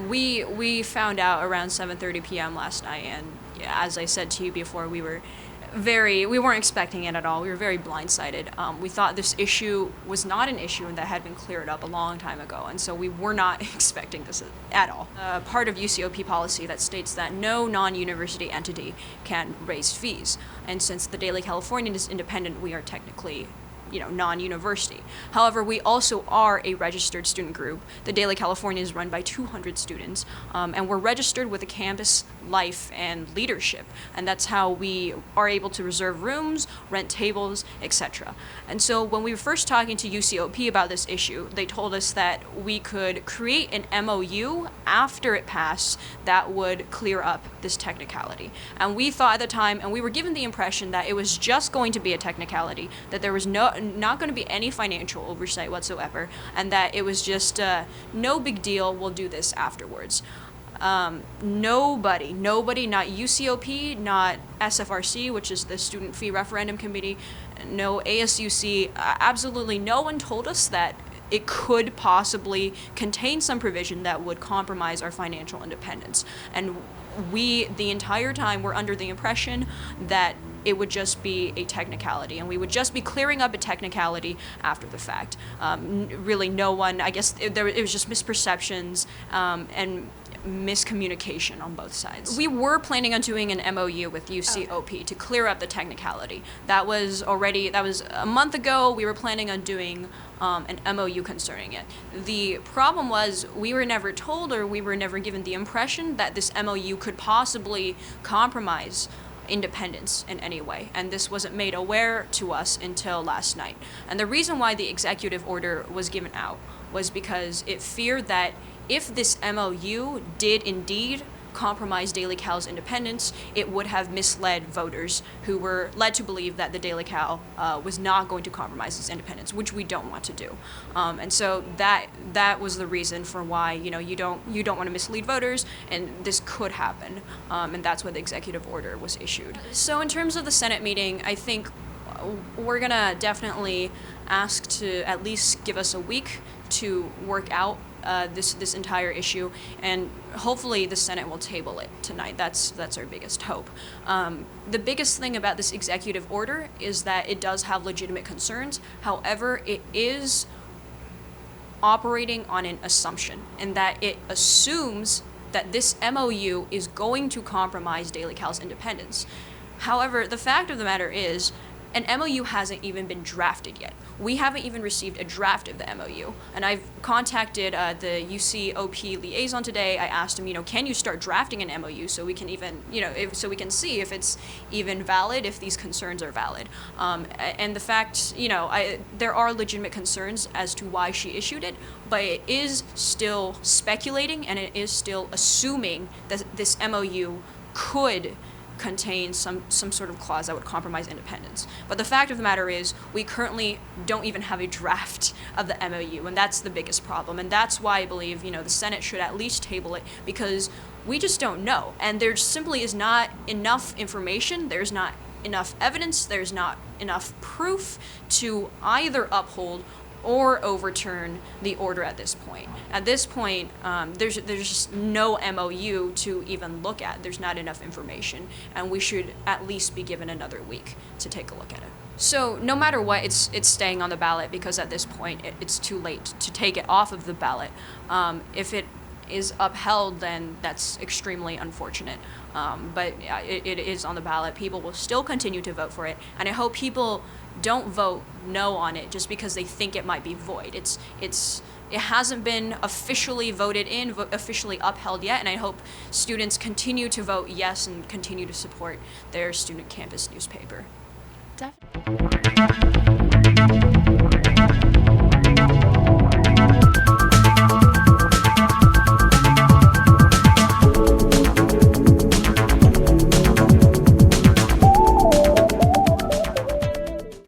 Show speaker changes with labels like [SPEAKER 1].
[SPEAKER 1] We found out around 7:30 p.m. last night, and yeah, as I said to you before, we weren't expecting it at all. We were very blindsided. We thought this issue was not an issue and that had been cleared up a long time ago, and so we were not expecting this at all. Part of UCOP policy that states that no non-university entity can raise fees, and since the Daily Californian is independent, we are technically non-university. However, we also are a registered student group. The Daily Californian is run by 200 students, and we're registered with a campus life and leadership, and that's how we are able to reserve rooms, rent tables, etc. And so when we were first talking to UCOP about this issue, they told us that we could create an MOU after it passed that would clear up this technicality. And we thought at the time, and we were given the impression that it was just going to be a technicality, that there was not going to be any financial oversight whatsoever, and that it was just no big deal, we'll do this afterwards. Nobody, not UCOP, not SFRC, which is the Student Fee Referendum Committee, no ASUC, absolutely no one told us that it could possibly contain some provision that would compromise our financial independence. And we, the entire time, were under the impression that it would just be a technicality, and we would just be clearing up a technicality after the fact. Really, no one, I guess, it was just misperceptions and miscommunication on both sides. We were planning on doing an MOU with UCOP to clear up the technicality. That was a month ago. We were planning on doing an MOU concerning it. The problem was we were never told, or we were never given the impression that this MOU could possibly compromise independence in any way, and this wasn't made aware to us until last night. And the reason why the executive order was given out was because it feared that if this MOU did indeed compromise Daily Cal's independence, it would have misled voters who were led to believe that the Daily Cal was not going to compromise its independence, which we don't want to do. And so that was the reason for why you don't want to mislead voters, and this could happen, and that's why the executive order was issued. So in terms of the Senate meeting, I think we're gonna definitely ask to at least give us a week to work out this entire issue, and hopefully the Senate will table it tonight. That's our biggest hope. The biggest thing about this executive order is that it does have legitimate concerns. However, it is operating on an assumption, and that it assumes that this MOU is going to compromise Daily Cal's independence. However, the fact of the matter is, an MOU hasn't even been drafted yet. We haven't even received a draft of the MOU. And I've contacted the UCOP liaison today. I asked him, can you start drafting an MOU so we can even, so we can see if it's even valid, if these concerns are valid. And the fact, there are legitimate concerns as to why she issued it, but it is still speculating, and it is still assuming that this MOU could contain some sort of clause that would compromise independence. But the fact of the matter is, we currently don't even have a draft of the MOU, and that's the biggest problem. And that's why I believe, the Senate should at least table it, because we just don't know. And there simply is not enough information, there's not enough evidence, there's not enough proof to either uphold or overturn the order at this point. At this point, there's just no MOU to even look at. There's not enough information, and we should at least be given another week to take a look at it. So no matter what, it's staying on the ballot, because at this point it's too late to take it off of the ballot. If it is upheld, then that's extremely unfortunate. But it is on the ballot. People will still continue to vote for it, and I hope people don't vote no on it just because they think it might be void. It hasn't been officially voted in, officially upheld yet, and I hope students continue to vote yes and continue to support their student campus newspaper.
[SPEAKER 2] Definitely.